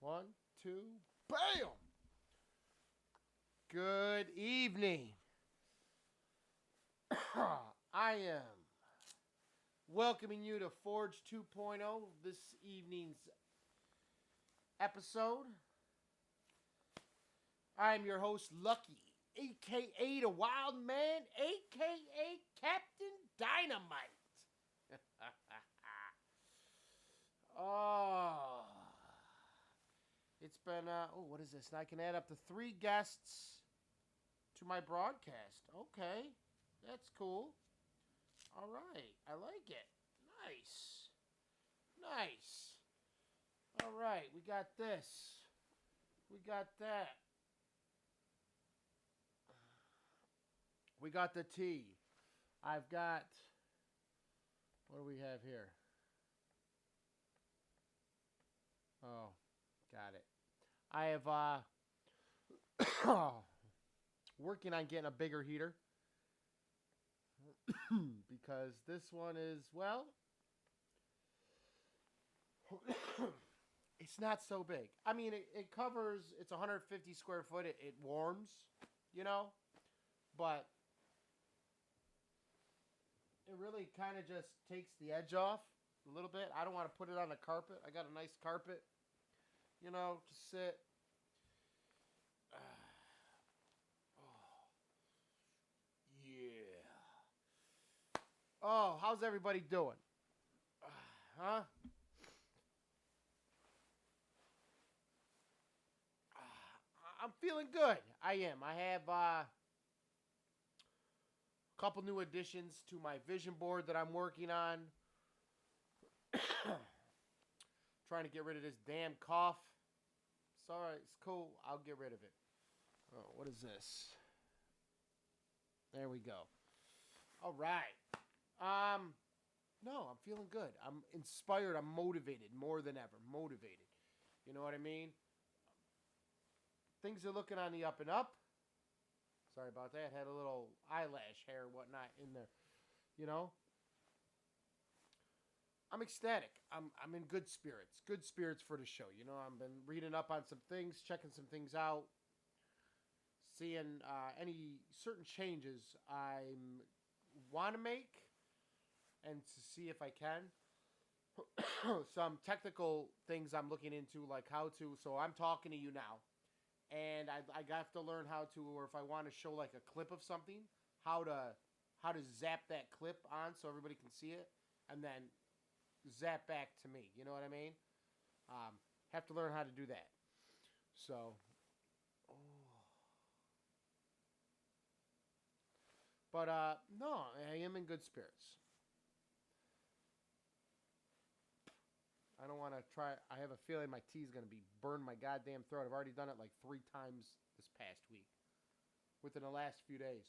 One, two, bam! Good evening. I am welcoming you to Forge 2.0, this evening's episode. I'm your host, Lucky, a.k.a. the Wild Man, a.k.a. Captain Dynamite. Oh, it's been, what is this? And I can add up to 3 guests to my broadcast. Okay, that's cool. All right, I like it. Nice. Nice. All right, we got this. We got that. We got the tea. I've got, what do we have here? Oh, got it. I have, working on getting a bigger heater. Because this one is, well, it's not so big. I mean, it covers, it's 150 square foot. It warms, you know, but it really kind of just takes the edge off a little bit. I don't want to put it on the carpet. I got a nice carpet, you know, to sit. Oh, yeah. Oh, how's everybody doing? Huh? I'm feeling good. I am. I have a couple new additions to my vision board that I'm working on. Trying to get rid of this damn cough. It's all right. It's cool. I'll get rid of it. Oh, what is this? There we go. All right. No, I'm feeling good. I'm inspired. I'm motivated more than ever. Motivated. You know what I mean? Things are looking on the up and up. Sorry about that. Had a little eyelash hair and whatnot in there. You know? I'm ecstatic. I'm in good spirits. Good spirits for the show. You know, I've been reading up on some things, checking some things out, seeing any certain changes I want to make, and to see if I can. Some technical things I'm looking into, like how to. So I'm talking to you now, and I have to learn how to, or if I want to show like a clip of something, how to zap that clip on so everybody can see it, and then zap back to me. You know what I mean? Have to learn how to do that. So, oh. But no, I am in good spirits. I don't want to try. I have a feeling my tea's going to be burn my goddamn throat. I've already done it like 3 times this past week, within the last few days.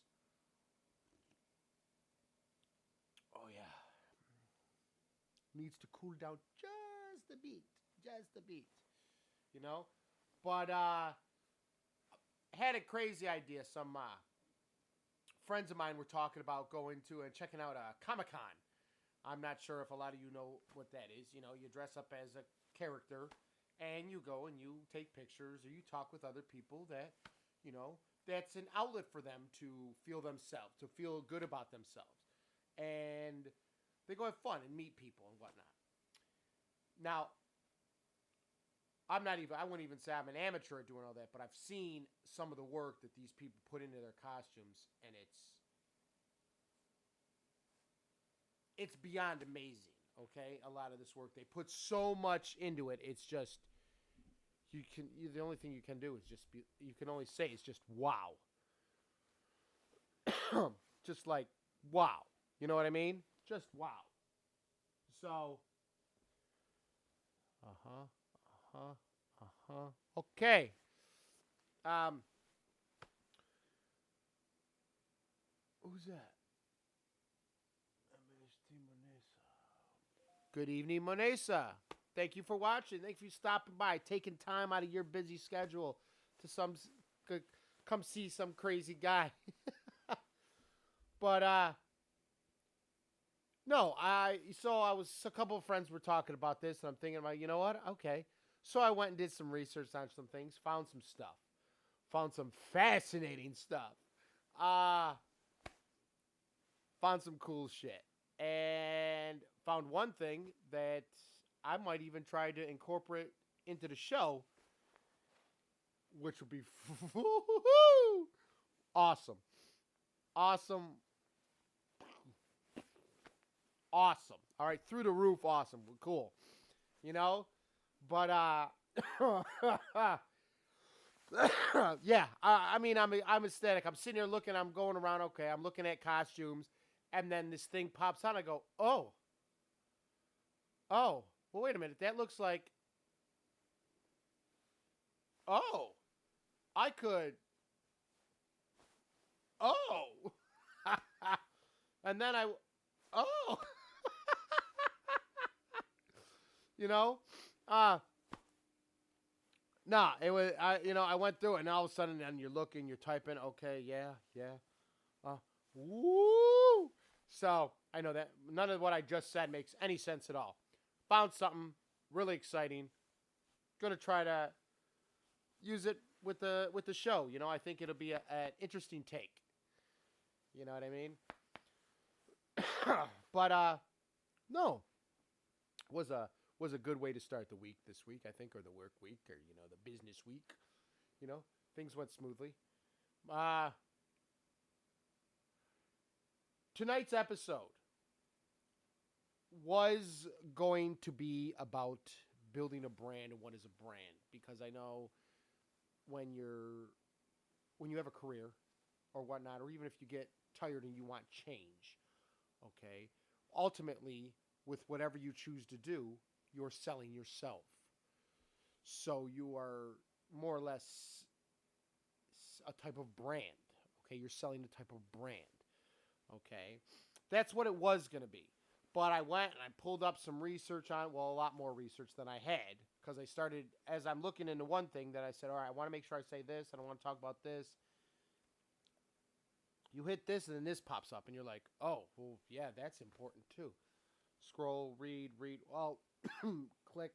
Oh yeah, needs to cool down just a bit, just a bit. You know, but had a crazy idea. Some friends of mine were talking about going to and checking out a Comic Con. I'm not sure if a lot of you know what that is. You know, you dress up as a character and you go and you take pictures or you talk with other people that, you know, that's an outlet for them to feel themselves, to feel good about themselves. And they go have fun and meet people and whatnot. Now, I wouldn't even say I'm an amateur at doing all that, but I've seen some of the work that these people put into their costumes, and it's beyond amazing. Okay, a lot of this work they put so much into it. It's just the only thing you can do is just be. You can only say it's just wow. Just like wow. You know what I mean? Just wow. So. Uh huh. Uh huh. Uh huh. Okay. Um. Who's that? Good evening, Monesa. Thank you for watching. Thank you for stopping by, taking time out of your busy schedule to come see some crazy guy. But no, I was a couple of friends were talking about this, and I'm thinking about, you know what? Okay, So I went and did some research on some things, found some stuff, found some fascinating stuff, uh, found some cool shit, and found one thing that I might even try to incorporate into the show, which would be awesome. Awesome. Awesome. All right, through the roof, awesome. Cool. You know? But yeah, I mean, I'm ecstatic. I'm sitting here looking. I'm going around. Okay, I'm looking at costumes, and then this thing pops out. I go, oh. Well, wait a minute. That looks like. Oh, I could. Oh, and then I. Oh, you know, uh, nah. It was. I went through it, and all of a sudden, then you're looking, you're typing. Okay, yeah. Uh, woo! So I know that none of what I just said makes any sense at all. Found something really exciting. Gonna try to use it with the show. I think it'll be an interesting take. You know what I mean? But no, was a good way to start the week this week. I think, or the work week, or the business week. Things went smoothly. Uh Tonight's episode was going to be about building a brand and what is a brand, because I know when you have a career or whatnot, or even if you get tired and you want change, okay, ultimately with whatever you choose to do, you're selling yourself. So you are more or less a type of brand. Okay, you're selling a type of brand. Okay, that's what it was going to be. But I went and I pulled up some research on, well, a lot more research than I had, because I started, as I'm looking into one thing, that I said, all right, I want to make sure I say this, and I want to talk about this. You hit this, and then this pops up, and you're like, oh, well, yeah, that's important too. Scroll, read, well, click.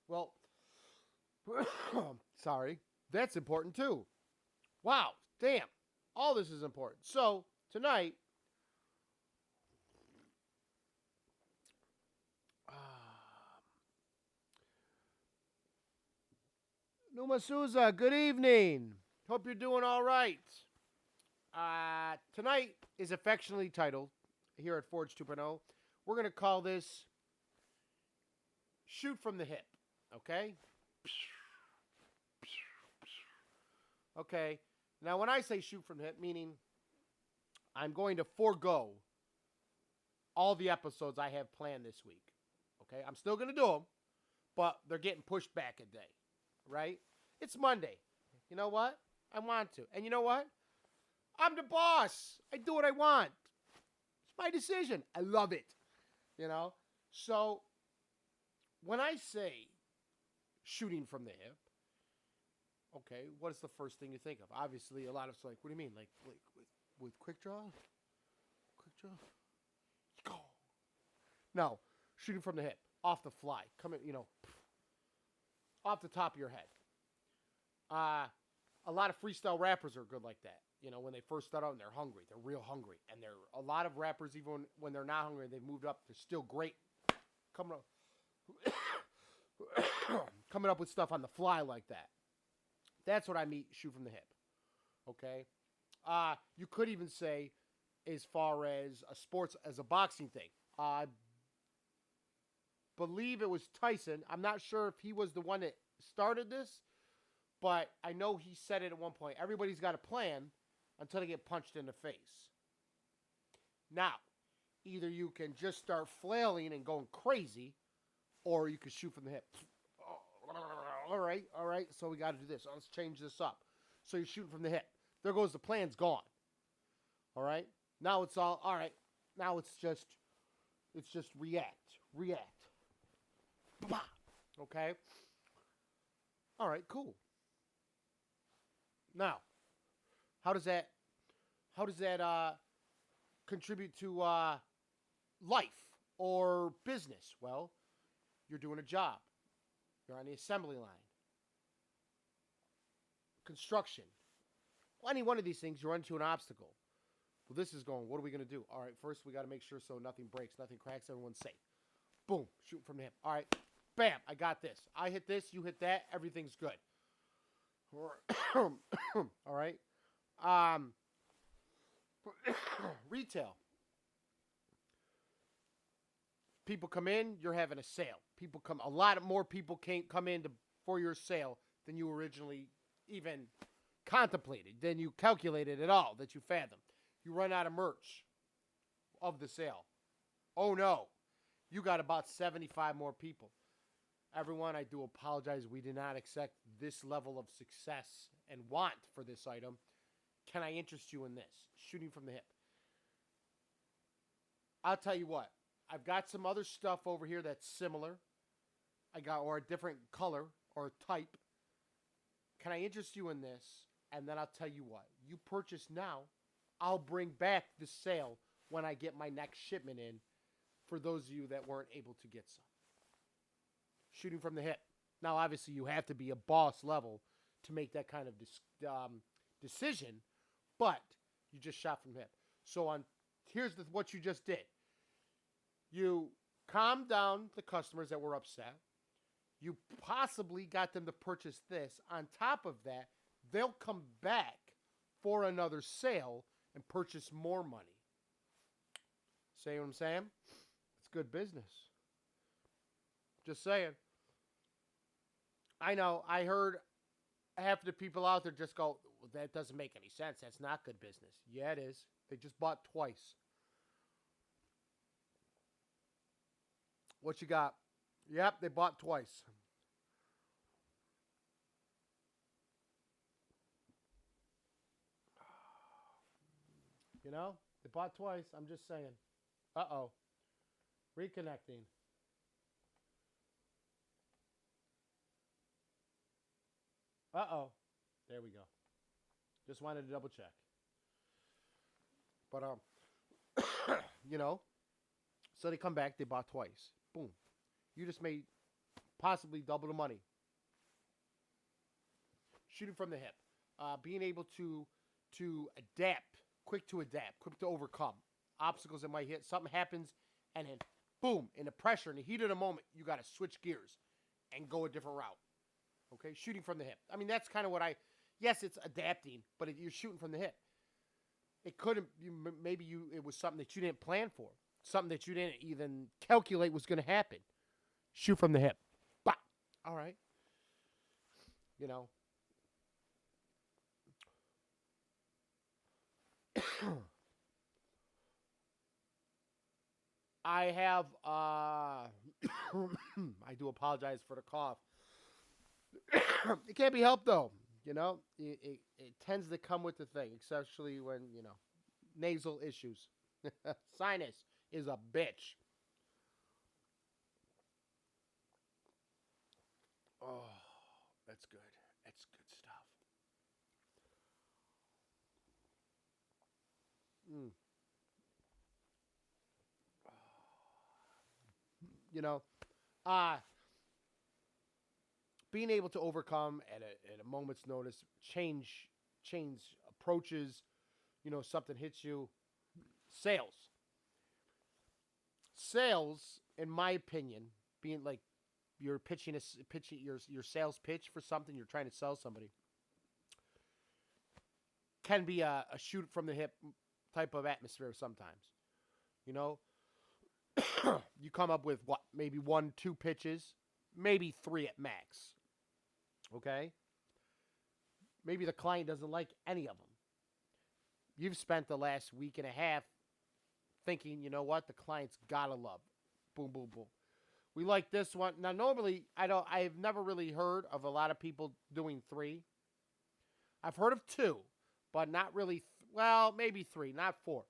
Well, sorry, that's important too. Wow, damn, all this is important. So, tonight, Numa Souza, good evening. Hope you're doing all right. Tonight is affectionately titled, here at Forge 2.0, we're going to call this Shoot from the Hip. Okay? Okay. Now, when I say shoot from the hip, meaning I'm going to forego all the episodes I have planned this week. Okay? I'm still going to do them, but they're getting pushed back a day. Right? It's Monday. You know what? I want to. And you know what? I'm the boss. I do what I want. It's my decision. I love it. So when I say shooting from the hip, okay, what is the first thing you think of? Obviously, a lot of it's like, what do you mean? Like with quick draw? Quick draw? Go. No, shooting from the hip, off the fly, coming, off the top of your head. A lot of freestyle rappers are good like that. When they first start out and they're hungry, they're real hungry. And there are a lot of rappers, even when they're not hungry, they've moved up, they're still great. Coming up with stuff on the fly like that. That's what I mean, shoot from the hip. Okay? You could even say, as far as a boxing thing. I believe it was Tyson. I'm not sure if he was the one that started this, but I know he said it at one point. Everybody's got a plan until they get punched in the face. Now, either you can just start flailing and going crazy, or you can shoot from the hip. All right. So we got to do this. Let's change this up. So you're shooting from the hip. There goes the plan's gone. All right. Now it's all right. Now it's just react. Okay. All right. Cool. Now, how does that contribute to life or business? Well, you're doing a job. You're on the assembly line. Construction. Well, any one of these things, you run into an obstacle. Well, this is going, what are we going to do? All right, first we got to make sure so nothing breaks, nothing cracks, everyone's safe. Boom, shoot from the hip. All right, bam, I got this. I hit this, you hit that, everything's good. All right. Retail. People come in, you're having a sale. A lot more people come in for your sale than you originally even contemplated, than you calculated at all, that you fathomed. You run out of merch of the sale. Oh no, you got about 75 more people. Everyone, I do apologize. We did not expect this level of success and want for this item. Can I interest you in this? Shooting from the hip. I'll tell you what. I've got some other stuff over here that's similar. Or a different color or type. Can I interest you in this? And then I'll tell you what. You purchase now, I'll bring back the sale when I get my next shipment in for those of you that weren't able to get some. Shooting from the hip. Now, obviously, you have to be a boss level to make that kind of decision, but you just shot from the hip. So here's what you just did. You calmed down the customers that were upset. You possibly got them to purchase this. On top of that, they'll come back for another sale and purchase more money. See what I'm saying? It's good business. Just saying. I know. I heard half the people out there just go, well, that doesn't make any sense. That's not good business. Yeah, it is. They just bought twice. What you got? Yep, they bought twice. You know, they bought twice. I'm just saying. Uh-oh. Reconnecting. Uh-oh. There we go. Just wanted to double check. But, you know, so they come back, they bought twice. Boom. You just made possibly double the money. Shooting from the hip. Being able to adapt, quick to overcome obstacles that might hit. Something happens, and then, boom, in the pressure, in the heat of the moment, you got to switch gears and go a different route. Okay, shooting from the hip. I mean, that's kind of what yes, it's adapting, but you're shooting from the hip. It couldn't, it was something that you didn't plan for. Something that you didn't even calculate was going to happen. Shoot from the hip. Bah. All right. You know. I have, I do apologize for the cough. It can't be helped, though. You know, it tends to come with the thing, especially when, you know, nasal issues. Sinus is a bitch. Oh, that's good. That's good stuff. Mm. You know, being able to overcome at a moment's notice, change approaches, you know, something hits you. Sales, in my opinion, being like you're pitching your sales pitch for something, you're trying to sell somebody, can be a shoot from the hip type of atmosphere sometimes. You know, you come up with what, maybe 1-2 pitches, maybe 3 at max. Okay? Maybe the client doesn't like any of them. You've spent the last week and a half thinking, you know what, the client's gotta love. Boom, boom, boom. We like this one. Now, normally, I've never really heard of a lot of people doing 3. I've heard of 2, but not really, maybe 3, not 4.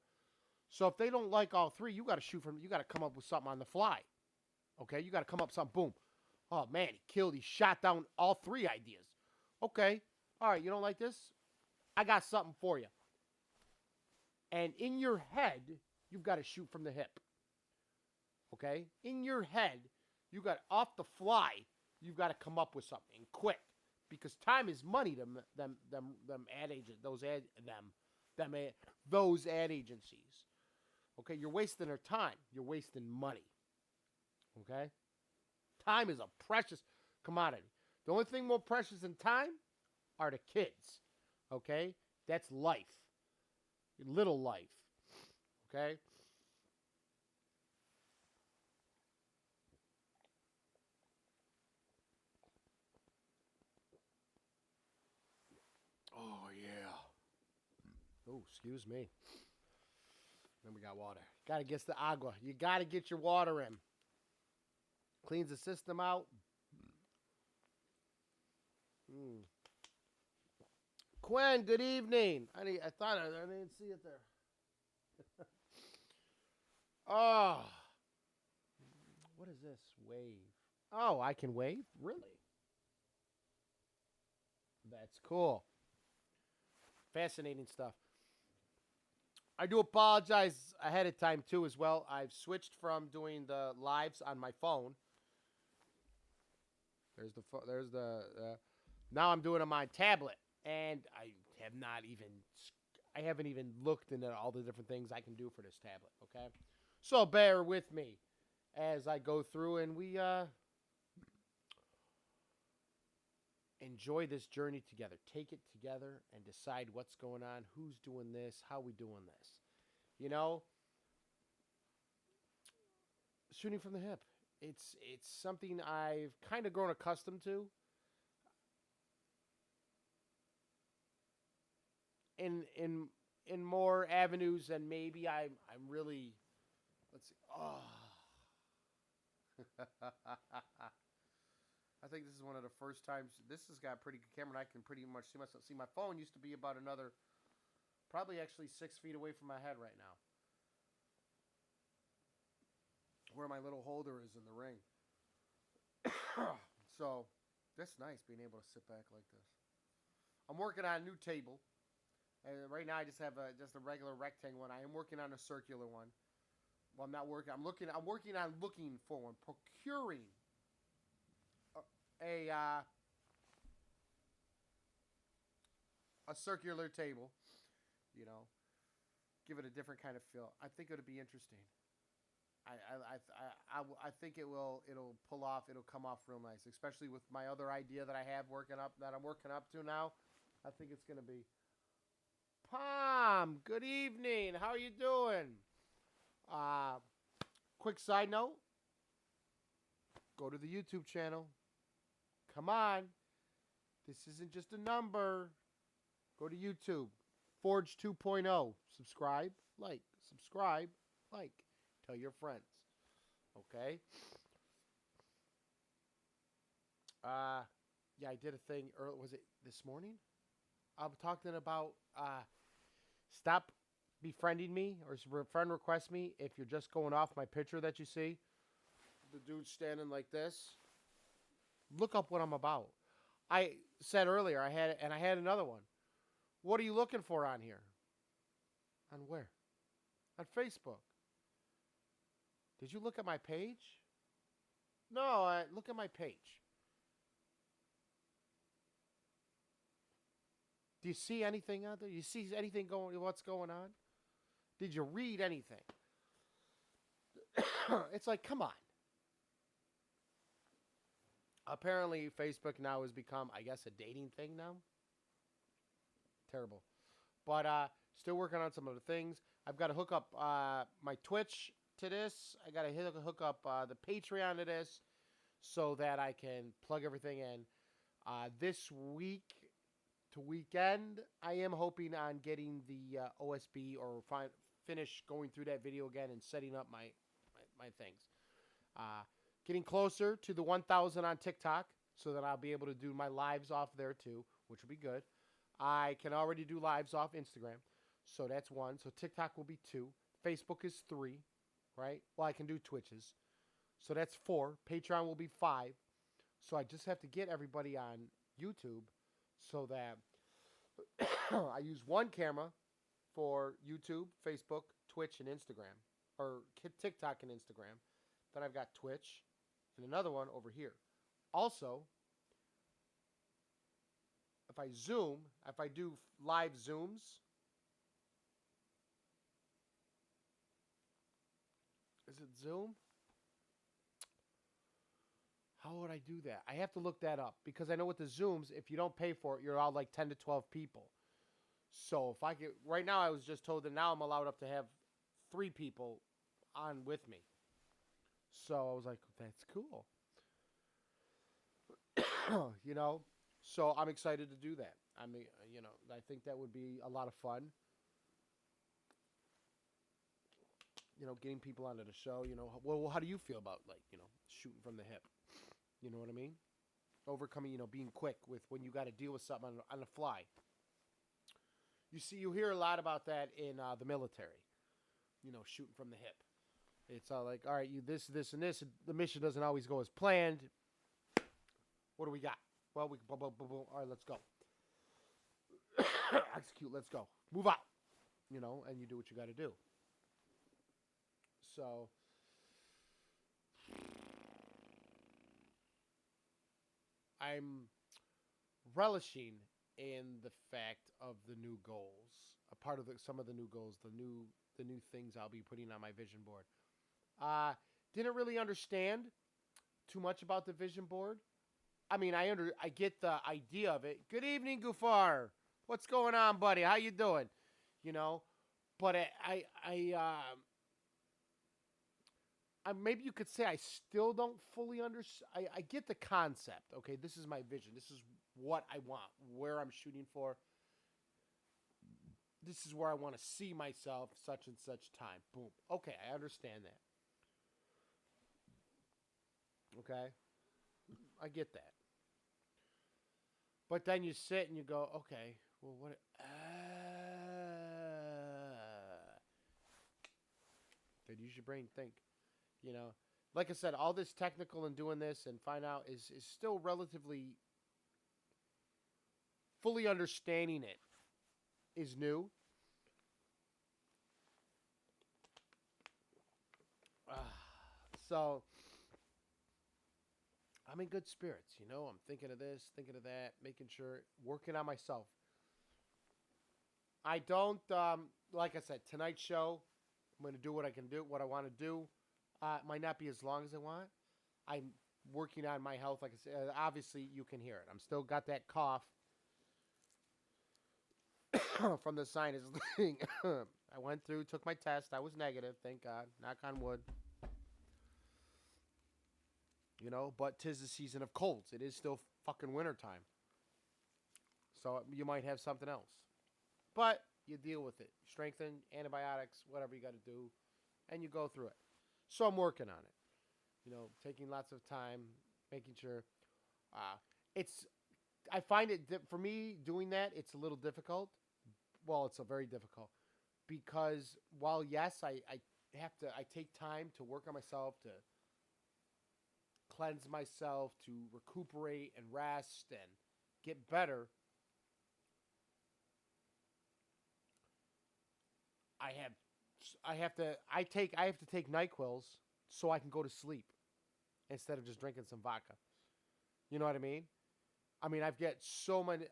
So if they don't like all 3, you got to come up with something on the fly. Okay? You got to come up with something, boom. Oh, man, he shot down all 3 ideas. Okay. All right, you don't like this? I got something for you. And in your head, you've got to shoot from the hip. Okay? In your head, you got off the fly, You've got to come up with something quick because time is money to them ad agent those ad agencies. Okay, you're wasting their time. You're wasting money. Okay, time is a precious commodity. The only thing more precious than time are the kids. Okay, that's life, little life. Okay. Oh yeah. Oh, excuse me. Then we got water. Gotta get the agua. You gotta get your water in. Cleans the system out. Mm. Quinn, good evening. I thought I didn't see it there. Oh, what is this? Wave. Oh, I can wave? Really? That's cool. Fascinating stuff. I do apologize ahead of time too, as well. I've switched from doing the lives on my phone. There's the. Now I'm doing it on my tablet, and I haven't even looked into all the different things I can do for this tablet. Okay, so bear with me as I go through, and we enjoy this journey together. Take it together and decide what's going on, who's doing this, how we doing this. You know, shooting from the hip. It's something I've kind of grown accustomed to in in more avenues than maybe I'm really. Let's see. Oh. I think this is one of the first times. This has got a pretty good camera, and I can pretty much see myself. See, my phone used to be about another, probably actually 6 feet away from my head right now, where my little holder is in the ring. So that's nice being able to sit back like this. I'm working on a new table, and right now I just have just a regular rectangle one. I am working on a circular one. Well, I'm not working. I'm working on looking for one, procuring a a circular table. You know, give it a different kind of feel. I think it'll be interesting. I think it'll pull off. It'll come off real nice, especially with my other idea that I have I'm working up to now. I think it's gonna be. Palm, good evening. How are you doing? Uh, quick side note: go to the YouTube channel. Come on, this isn't just a number. Go to YouTube, Forge 2.0. Subscribe, like, subscribe, like. Tell your friends. Okay. Yeah, I did a thing earlier. Was it this morning? I'm talking about stop befriending me or friend request me if you're just going off my picture that you see. The dude standing like this. Look up what I'm about. I said earlier I had another one. What are you looking for on here? On where? On Facebook. Did you look at my page? No, look at my page. Do you see anything out there? You see anything what's going on? Did you read anything? It's like, come on. Apparently, Facebook now has become, I guess, a dating thing now. Terrible. But still working on some other things. I've got to hook up my Twitch to this. I got to hook up the Patreon to this so that I can plug everything in. This week to weekend, I am hoping on getting the OSB or finish going through that video again and setting up my things. Getting closer to the 1,000 on TikTok so that I'll be able to do my lives off there too, which will be good. I can already do lives off Instagram, so that's 1. So TikTok will be 2. Facebook is 3, right? Well, I can do Twitches. So that's 4. Patreon will be 5. So I just have to get everybody on YouTube so that I use one camera for YouTube, Facebook, Twitch, and Instagram. Or TikTok and Instagram. Then I've got Twitch and another one over here. Also, if I Zoom, if I do live Zooms, is it Zoom? How would I do that? I have to look that up because I know with the Zooms, if you don't pay for it, you're allowed like 10 to 12 people. So if I get, right now I was just told that now I'm allowed up to have 3 people on with me. So I was like, that's cool. You know, so I'm excited to do that. I mean, I think that would be a lot of fun. Getting people onto the show. Well, how do you feel about like shooting from the hip? You know what I mean? Overcoming, being quick with when you got to deal with something on the fly. You hear a lot about that in the military. Shooting from the hip. It's all like, all right, you this, and this. The mission doesn't always go as planned. What do we got? Well, we boom, boom, boom, boom. All right, let's go. Execute. Let's go. Move out. And you do what you got to do. So, I'm relishing in the fact of the new goals. A part of some of the new goals, the new things I'll be putting on my vision board. Didn't really understand too much about the vision board. I mean, I get the idea of it. Good evening, Gufar. What's going on, buddy? How you doing? But maybe you could say I still don't fully understand. I get the concept. Okay, this is my vision. This is what I want. Where I'm shooting for. This is where I want to see myself. Such and such time. Boom. Okay, I understand that. Okay, I get that. But then you sit and you go, okay, well, what? Then use your brain, think. Like I said, all this technical and doing this and find out is still relatively fully understanding it is new. So I'm in good spirits. I'm thinking of this, thinking of that, making sure, working on myself. I don't, like I said, tonight's show, I'm going to do what I can do, what I want to do. It might not be as long as I want. I'm working on my health. Like I said, obviously you can hear it. I'm still got that cough from the sinus thing. I went through, took my test. I was negative, thank God. Knock on wood. But 'tis the season of colds. It is still fucking wintertime. So you might have something else. But you deal with it. Strengthen, antibiotics, whatever you got to do, and you go through it. So I'm working on it. Taking lots of time, making sure. It's. I find it for me doing that. It's a little difficult. Well, it's a very difficult because while yes, I have to. I take time to work on myself, to cleanse myself, to recuperate and rest and get better. I have to take NyQuils so I can go to sleep instead of just drinking some vodka. You know what I mean? I mean, I've got so many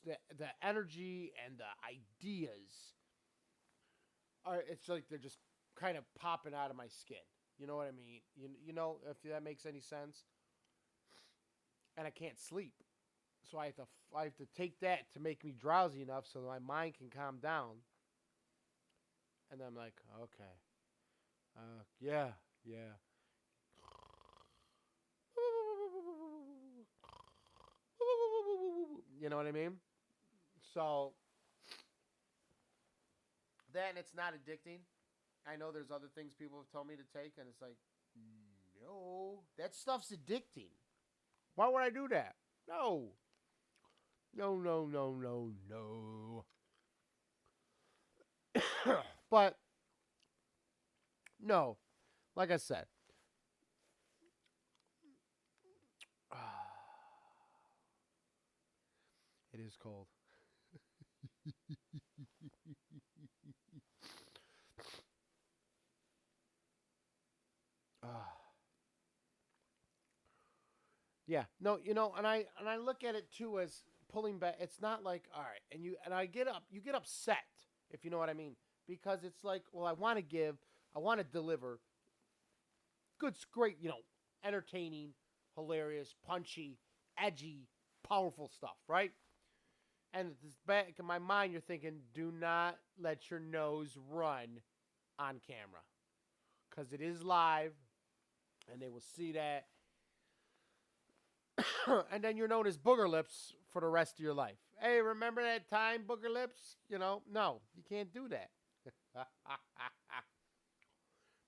the energy and the ideas are it's like they're just kind of popping out of my skin. You know what I mean? If that makes any sense. And I can't sleep. So I have to take that to make me drowsy enough so that my mind can calm down. And then I'm like, okay. Yeah, yeah. You know what I mean? So then it's not addicting. I know there's other things people have told me to take, and it's like, no, that stuff's addicting. Why would I do that? No. No, no, no, no, no. But, no. Like I said, it is cold. Yeah. No, and I look at it too as pulling back. It's not like, all right, and I get up, you get upset, if you know what I mean, because it's like, well, I want to deliver good, great, entertaining, hilarious, punchy, edgy, powerful stuff, right? And this back in my mind, you're thinking, do not let your nose run on camera because it is live, and they will see that, and then you're known as Booger Lips for the rest of your life. Hey, remember that time, Booger Lips? No, you can't do that.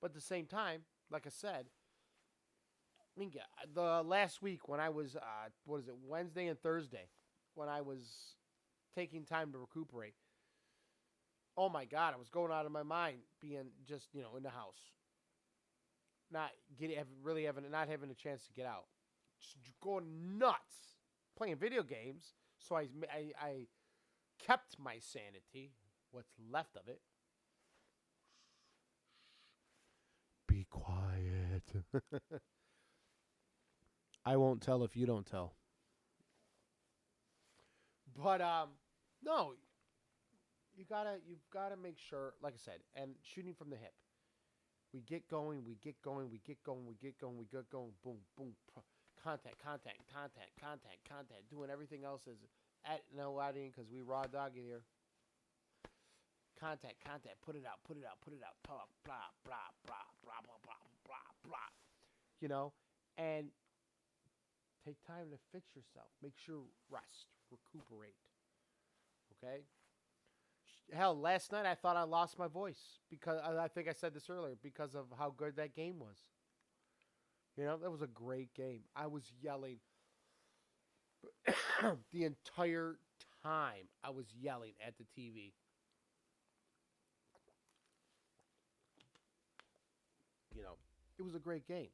But at the same time, like I said, I mean, yeah, the last week when I was, what is it, Wednesday and Thursday, when I was taking time to recuperate, oh my God, I was going out of my mind being just, in the house, not not having a chance to get out, just going nuts, playing video games. So I kept my sanity, what's left of it. Be quiet. I won't tell if you don't tell. But no, you've gotta make sure, like I said, and shooting from the hip. We get going, we get going, we get going, we get going, we get going, boom, boom, contact, contact, contact, contact, contact, doing everything else is at no lighting because we raw dog it here. Contact, contact, put it out, put it out, put it out, talk, blah, blah, blah, blah, blah, blah, blah, blah. You know, and take time to fix yourself. Make sure rest, recuperate. Okay. Hell, last night I thought I lost my voice because I think I said this earlier because of how good that game was. That was a great game. I was yelling the entire time. I was yelling at the TV. You know, it was a great game.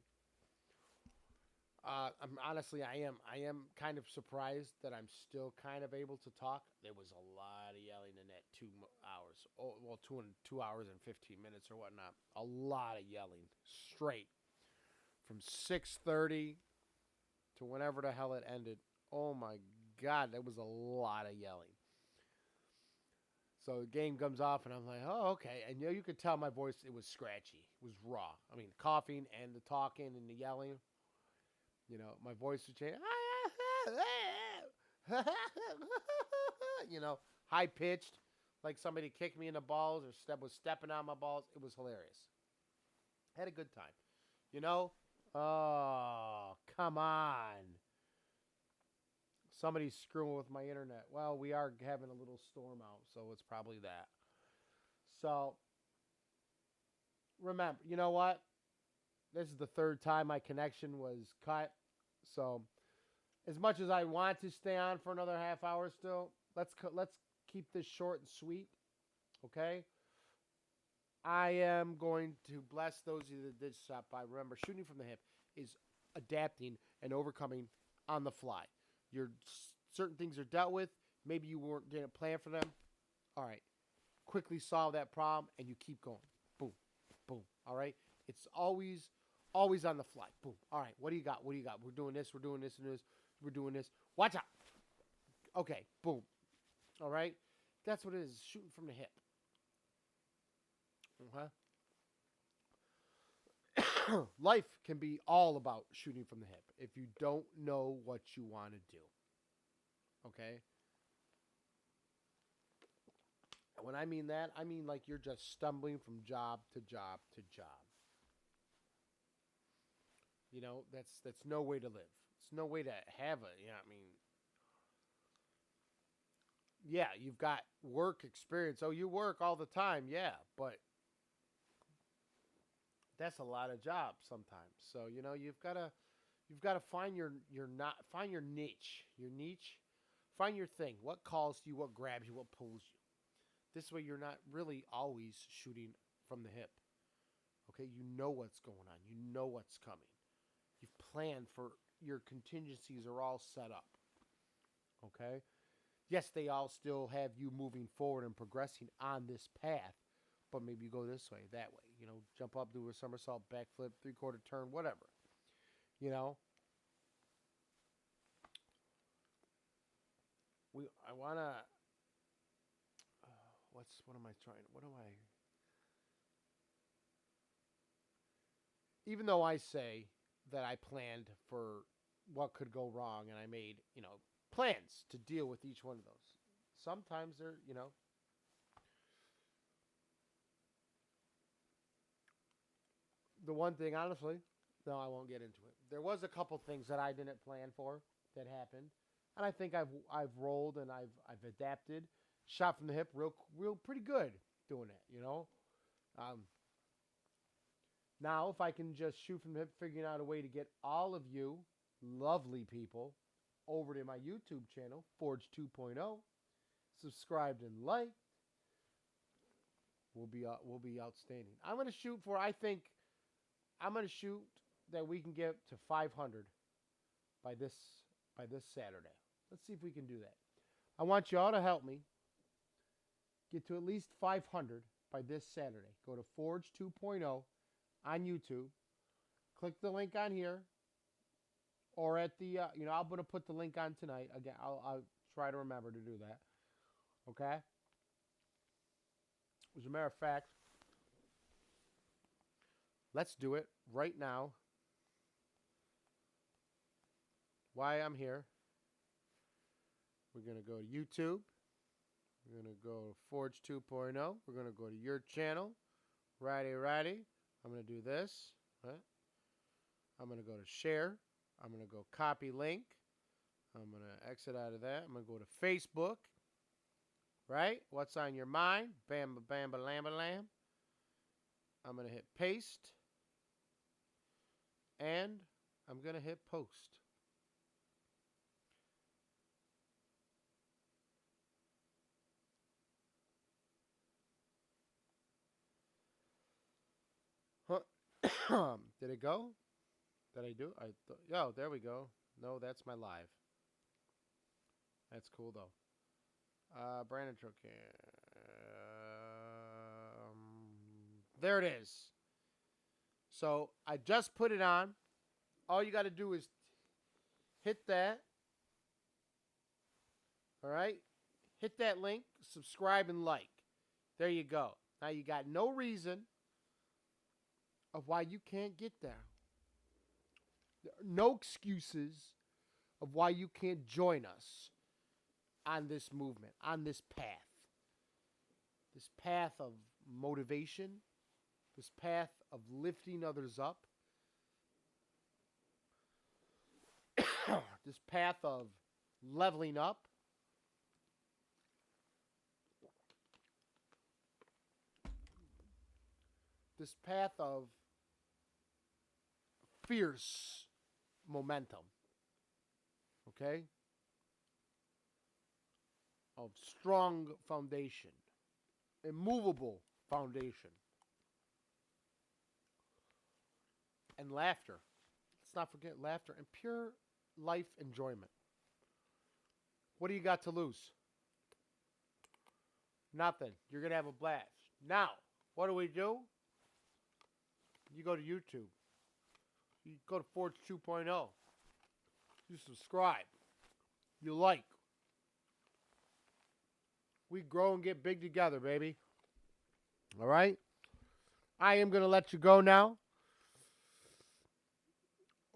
I am kind of surprised that I'm still kind of able to talk. There was a lot of yelling in that 2 hours. Oh, well, 2 hours and 15 minutes or whatnot. A lot of yelling straight from 6:30 to whenever the hell it ended. Oh my God, that was a lot of yelling. So the game comes off, and I'm like, oh, okay. And you could tell my voice, it was scratchy. It was raw. I mean, coughing and the talking and the yelling. My voice would change. High pitched, like somebody kicked me in the balls or was stepping on my balls. It was hilarious. Had a good time. You know? Oh, come on. Somebody's screwing with my internet. Well, we are having a little storm out, so it's probably that. So, remember, you know what? This is the third time my connection was cut. So, as much as I want to stay on for another half hour still, let's keep this short and sweet, okay? I am going to bless those of you that did stop by. Remember, shooting from the hip is adapting and overcoming on the fly. Your certain things are dealt with. Maybe you didn't plan for them. All right, quickly solve that problem and you keep going. Boom, boom. All right, it's always on the fly. Boom. All right, what do you got? What do you got? We're doing this. We're doing this and this. We're doing this. Watch out. Okay, boom. All right, that's what it is. Shooting from the hip. Okay. Life can be all about shooting from the hip if you don't know what you want to do. Okay? When I mean that, I mean like you're just stumbling from job to job to job. That's no way to live. It's no way to have a, I mean, yeah, you've got work experience. Oh, you work all the time. Yeah, but that's a lot of jobs sometimes. So, you've got to find your niche. Your niche. Find your thing. What calls to you, what grabs you, what pulls you. This way you're not really always shooting from the hip. Okay? You know what's going on. You know what's coming. You've planned for your contingencies are all set up. Okay? Yes, they all still have you moving forward and progressing on this path, but maybe you go this way, that way. Jump up, do a somersault, backflip, three-quarter turn, whatever. You know, I want to, what am I trying, what am I, even though I say that I planned for what could go wrong and I made, plans to deal with each one of those. Sometimes they're, the one thing, honestly, no, I won't get into it. There was a couple things that I didn't plan for that happened, and I think I've rolled and I've adapted, shot from the hip, real pretty good doing it. Um, Now, if I can just shoot from the hip, figuring out a way to get all of you lovely people over to my YouTube channel, Forge2.0, subscribed and liked, will be outstanding. I'm gonna shoot for. I think I'm gonna shoot that we can get to 500 by this Saturday. Let's see if we can do that. I want you all to help me get to at least 500 by this Saturday. Go to Forge 2.0 on YouTube. Click the link on here, or at the I'm gonna put the link on tonight. Again, I'll try to remember to do that. Okay. As a matter of fact, let's do it right now. Why I'm here. We're gonna go to YouTube. We're gonna go to Forge 2.0. We're gonna go to your channel. Righty. I'm gonna do this. Right? I'm gonna go to share. I'm gonna go copy link. I'm gonna exit out of that. I'm gonna go to Facebook. Right? What's on your mind? Bam, bam, lam, lam. I'm gonna hit paste, and I'm gonna hit post. Did it go? Did I do? Oh, there we go. No, that's my live. That's cool though. Brandon Trocan. There it is. So I just put it on. All you got to do is hit that. All right? Hit that link, subscribe, and like. There you go. Now you got no reason of why you can't get there. There are no excuses of why you can't join us on this movement, on this path. This path of motivation, this path of lifting others up, this path of leveling up, this path of fierce momentum, okay? Of strong foundation, immovable foundation, and laughter. Let's not forget laughter and pure life enjoyment. What do you got to lose? Nothing. You're going to have a blast. Now, what do? You go to YouTube. You go to Forge 2.0. You subscribe. You like. We grow and get big together, baby. All right? I am going to let you go now.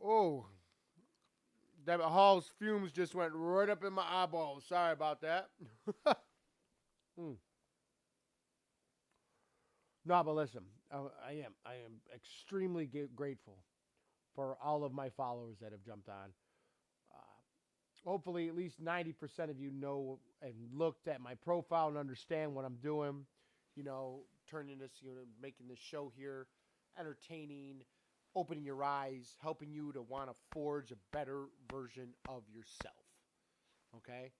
Oh. That Hall's fumes just went right up in my eyeballs. Sorry about that. No, but listen, I am extremely grateful for all of my followers that have jumped on. Hopefully, at least 90% of you know and looked at my profile and understand what I'm doing. Turning this, making this show here entertaining, opening your eyes, helping you to want to forge a better version of yourself. Okay?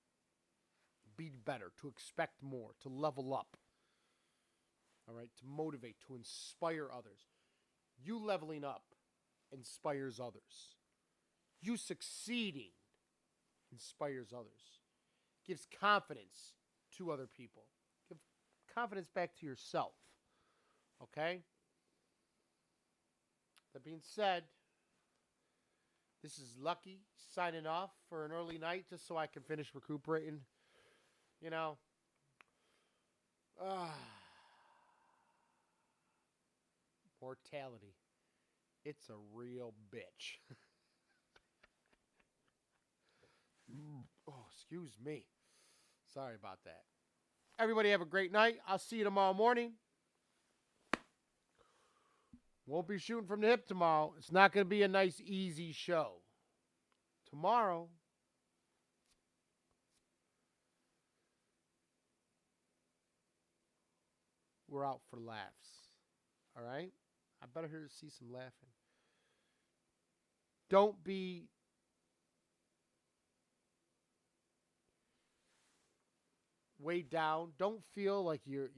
Be better, to expect more, to level up. All right? To motivate, to inspire others. You leveling up inspires others. You succeeding inspires others. Gives confidence to other people. Give confidence back to yourself. Okay? That being said, this is Lucky signing off for an early night just so I can finish recuperating You know, mortality. It's a real bitch. Oh, excuse me. Sorry about that. Everybody have a great night. I'll see you tomorrow morning. Won't be shooting from the hip tomorrow. It's not going to be a nice, easy show. Tomorrow, we're out for laughs. All right? I better hear to see some laughing. Don't be weighed down. Don't feel like you're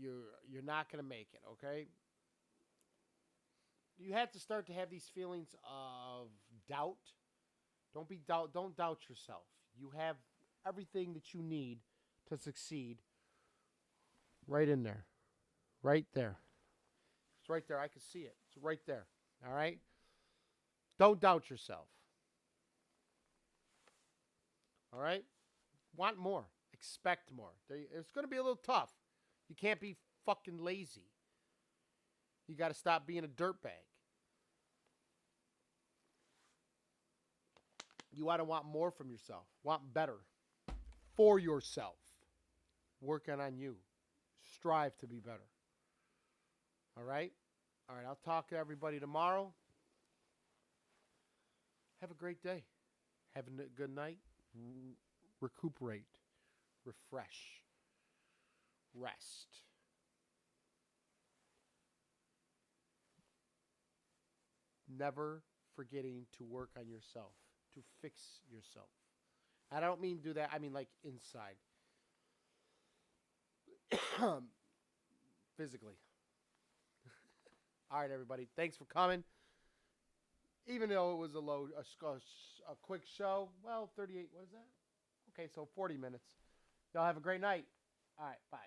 not going to make it, okay? You have to start to have these feelings of doubt. Don't doubt yourself. You have everything that you need to succeed right in there. Right there. It's right there. I can see it. It's right there. All right? Don't doubt yourself. All right? Want more. Expect more. It's going to be a little tough. You can't be fucking lazy. You got to stop being a dirtbag. You ought to want more from yourself. Want better for yourself. Working on you. Strive to be better. All right? All right, I'll talk to everybody tomorrow. Have a great day. Have a good night. Recuperate. Refresh. Rest. Never forgetting to work on yourself. To fix yourself. I don't mean do that. I mean like inside. Physically. All right, everybody. Thanks for coming. Even though it was a quick show. Well, 38. What is that? Okay, so 40 minutes. Y'all have a great night. All right, bye.